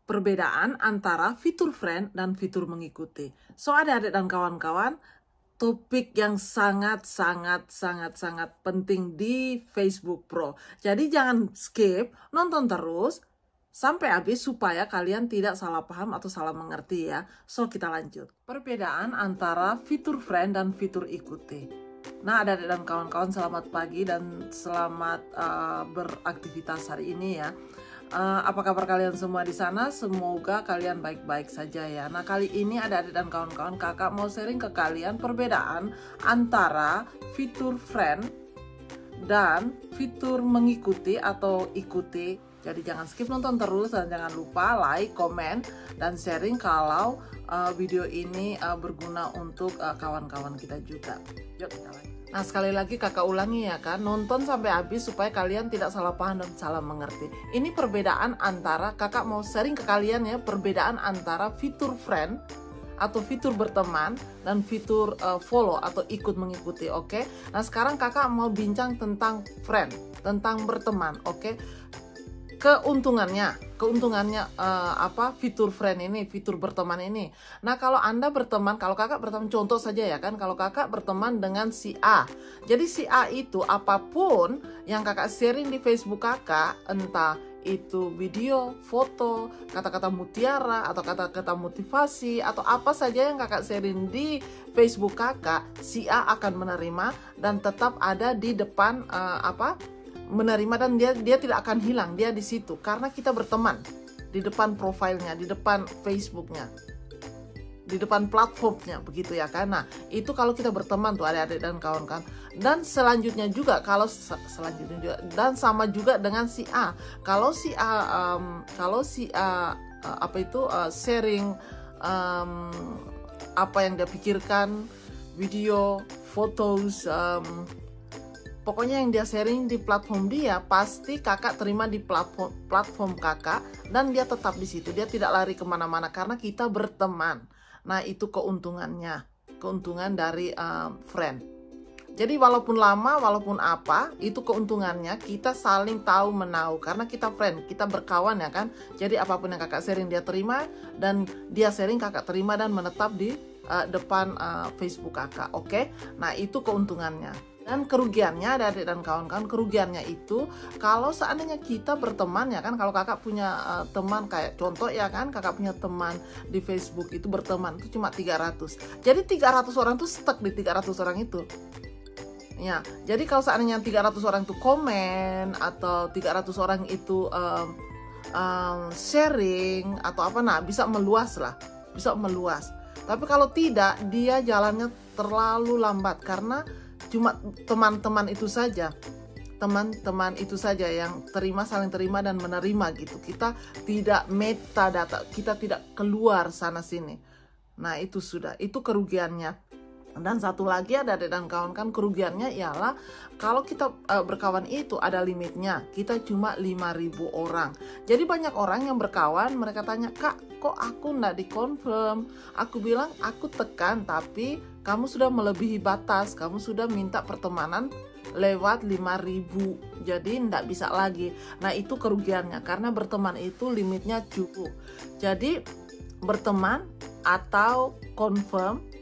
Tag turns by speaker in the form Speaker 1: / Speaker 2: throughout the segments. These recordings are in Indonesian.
Speaker 1: Perbedaan antara fitur friend dan fitur mengikuti. So, adik-adik dan kawan-kawan, topik yang sangat penting di Facebook Pro. Jadi jangan skip, nonton terus sampai habis supaya kalian tidak salah paham atau salah mengerti ya. So, kita lanjut. Perbedaan antara fitur friend dan fitur ikuti. Nah, adik-adik dan kawan-kawan, selamat pagi dan selamat beraktivitas hari ini ya. Apa kabar kalian semua di sana? Semoga kalian baik-baik saja ya. Nah, kali ini adik-adik dan kawan-kawan, kakak mau sharing ke kalian perbedaan antara fitur friend dan fitur mengikuti atau ikuti. Jadi jangan skip, nonton terus dan jangan lupa like, komen, dan sharing kalau video ini berguna untuk kawan-kawan kita juga. Yuk kita lanjut. Nah, sekali lagi kakak ulangi ya kan, nonton sampai habis supaya kalian tidak salah paham dan salah mengerti. Ini perbedaan antara, kakak mau sharing ke kalian ya, perbedaan antara fitur friend atau fitur berteman dan fitur follow atau ikut mengikuti, oke? Nah, sekarang kakak mau bincang tentang friend, tentang berteman, oke? Keuntungannya apa fitur friend ini, fitur berteman ini. Nah, kalau Anda berteman, kalau kakak berteman, contoh saja ya kan, kalau kakak berteman dengan si A, jadi si A itu apapun yang kakak sharing di Facebook kakak, entah itu video, foto, kata-kata mutiara atau kata-kata motivasi atau apa saja yang kakak sharing di Facebook kakak, si A akan menerima dan tetap ada di depan menerima, dan dia tidak akan hilang, dia di situ karena kita berteman di depan profilnya, di depan Facebooknya, di depan platformnya, begitu ya kan. Nah, itu kalau kita berteman tuh adik-adik dan kawan-kawan. Dan selanjutnya juga dan sama juga dengan si A. Kalau si A sharing apa yang dia pikirkan, video, fotos, pokoknya yang dia sharing di platform dia, pasti kakak terima di platform kakak dan dia tetap di situ. Dia tidak lari kemana-mana karena kita berteman. Nah, itu keuntungannya, keuntungan dari friend. Jadi walaupun lama, walaupun apa, itu keuntungannya kita saling tahu menahu karena kita friend, kita berkawan ya kan. Jadi apapun yang kakak sharing dia terima dan dia sharing kakak terima dan menetap di depan Facebook kakak, oke? Nah, itu keuntungannya. Dan kerugiannya, adik-adik dan kawan-kawan, kerugiannya itu kalau seandainya kita berteman ya kan, kalau kakak punya teman kayak contoh ya kan, kakak punya teman di Facebook itu berteman itu cuma 300. Jadi 300 orang tuh stuck di 300 orang itu. Ya, jadi kalau seandainya 300 orang itu komen atau 300 orang itu sharing atau apa, nah bisa meluas lah, bisa meluas. Tapi kalau tidak, dia jalannya terlalu lambat karena cuma teman-teman itu saja, teman-teman itu saja yang saling terima dan menerima gitu. Kita tidak metadata, kita tidak keluar sana sini. Nah, itu sudah, itu kerugiannya. Dan satu lagi ada dan kawan-kawan, kerugiannya ialah kalau kita berkawan itu ada limitnya, kita cuma 5.000 orang. Jadi banyak orang yang berkawan, mereka tanya, "Kak, kok aku nggak dikonfirm?" Aku bilang, aku tekan, tapi kamu sudah melebihi batas, kamu sudah minta pertemanan lewat 5.000, jadi nggak bisa lagi. Nah, itu kerugiannya, karena berteman itu limitnya cukup. Jadi berteman atau confirm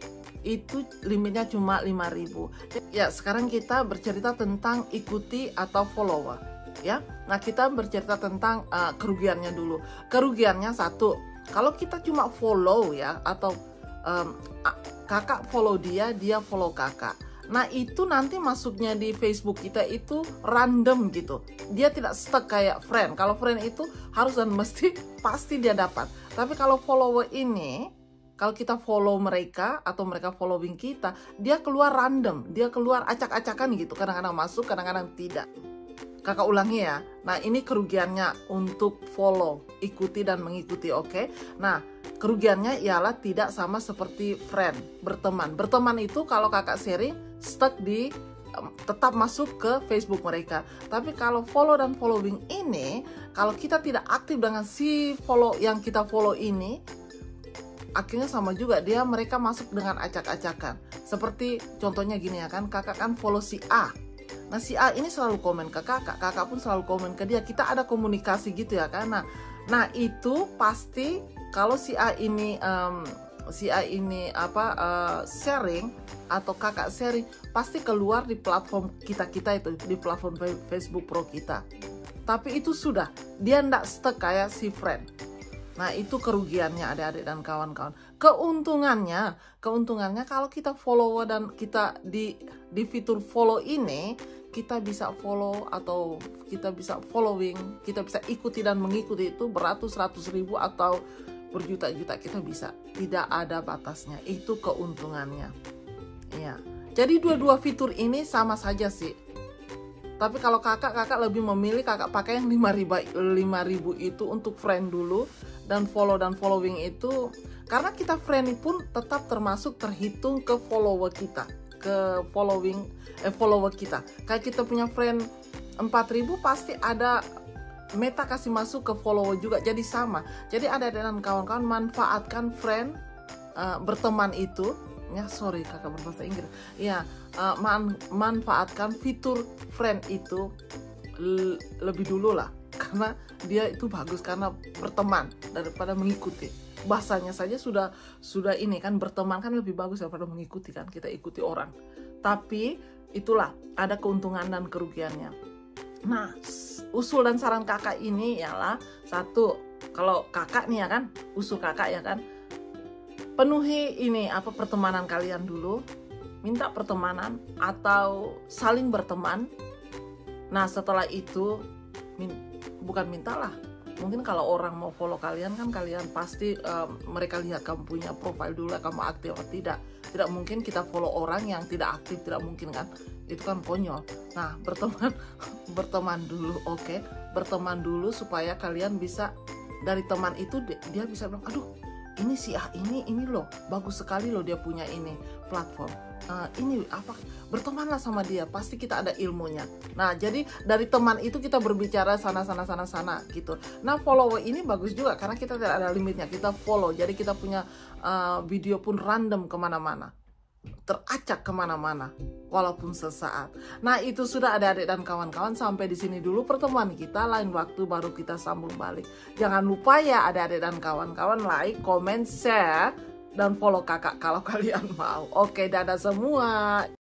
Speaker 1: itu limitnya cuma 5.000. Ya, sekarang kita bercerita tentang ikuti atau follower ya. Nah, kita bercerita tentang kerugiannya dulu. Kerugiannya satu, kalau kita cuma follow ya, atau kakak follow dia, dia follow kakak. Nah, itu nanti masuknya di Facebook kita itu random gitu. Dia tidak stuck kayak friend. Kalau friend itu harus dan mesti pasti dia dapat. Tapi kalau follower ini, kalau kita follow mereka atau mereka following kita, dia keluar random, dia keluar acak-acakan gitu. Kadang-kadang masuk, kadang-kadang tidak. Kakak ulangi ya. Nah, ini kerugiannya untuk follow, ikuti dan mengikuti, oke? Nah, kerugiannya ialah tidak sama seperti friend, berteman. Berteman itu kalau kakak sharing, stuck di tetap masuk ke Facebook mereka. Tapi kalau follow dan following ini, kalau kita tidak aktif dengan si follow yang kita follow ini, akhirnya sama juga, mereka masuk dengan acak-acakan. Seperti contohnya gini ya kan, kakak kan follow si A. Nah, si A ini selalu komen ke kakak, kakak pun selalu komen ke dia. Kita ada komunikasi gitu ya kan. Nah, Nah itu pasti kalau si A ini sharing atau kakak sharing, pasti keluar di platform kita itu, di platform Facebook Pro kita. Tapi itu sudah, dia ndak stuck kayak si friend. Nah itu kerugiannya adik-adik dan kawan-kawan. Keuntungannya kalau kita follower dan kita di fitur follow ini, kita bisa follow atau kita bisa following, kita bisa ikuti dan mengikuti itu beratus-ratus ribu atau berjuta-juta, kita bisa, tidak ada batasnya. Itu keuntungannya. Iya. Jadi dua-dua fitur ini sama saja sih. Tapi kalau kakak lebih memilih kakak pakai yang 5.000 itu untuk friend dulu, dan following itu karena kita friend pun tetap terhitung ke follower kita, ke follower kita. Kayak kita punya friend 4.000 pasti ada Meta kasih masuk ke follower juga, jadi sama. Jadi ada dan kawan-kawan manfaatkan friend berteman itu. Ya sorry kakak berbahasa Inggris. Ya manfaatkan fitur friend itu lebih dulu lah, karena dia itu bagus karena berteman daripada mengikuti. Bahasanya saja sudah ini kan, berteman kan lebih bagus daripada mengikuti kan, kita ikuti orang. Tapi itulah ada keuntungan dan kerugiannya. Nah, usul dan saran kakak ini ialah satu, kalau kakak nih ya kan, usul kakak ya kan, penuhi ini pertemanan kalian dulu, minta pertemanan atau saling berteman. Nah setelah itu bukan mintalah, mungkin kalau orang mau follow kalian kan, kalian pasti mereka lihat kamu punya profile dulu, kamu aktif atau tidak. Tidak mungkin kita follow orang yang tidak aktif, tidak mungkin kan, itu kan konyol. Nah berteman dulu, oke? Berteman dulu supaya kalian bisa, dari teman itu dia bisa bilang, aduh ini si A ini loh bagus sekali loh, dia punya ini platform, ini bertemanlah sama dia, pasti kita ada ilmunya. Nah jadi dari teman itu kita berbicara sana gitu. Nah follower ini bagus juga karena kita tidak ada limitnya, kita follow, jadi kita punya video pun random kemana-mana, teracak kemana-mana walaupun sesaat. Nah itu sudah adik-adik dan kawan-kawan, sampai di sini dulu pertemuan kita, lain waktu baru kita sambung balik. Jangan lupa ya adik-adik dan kawan-kawan, like, comment, share, dan follow kakak kalau kalian mau. Oke, dadah semua.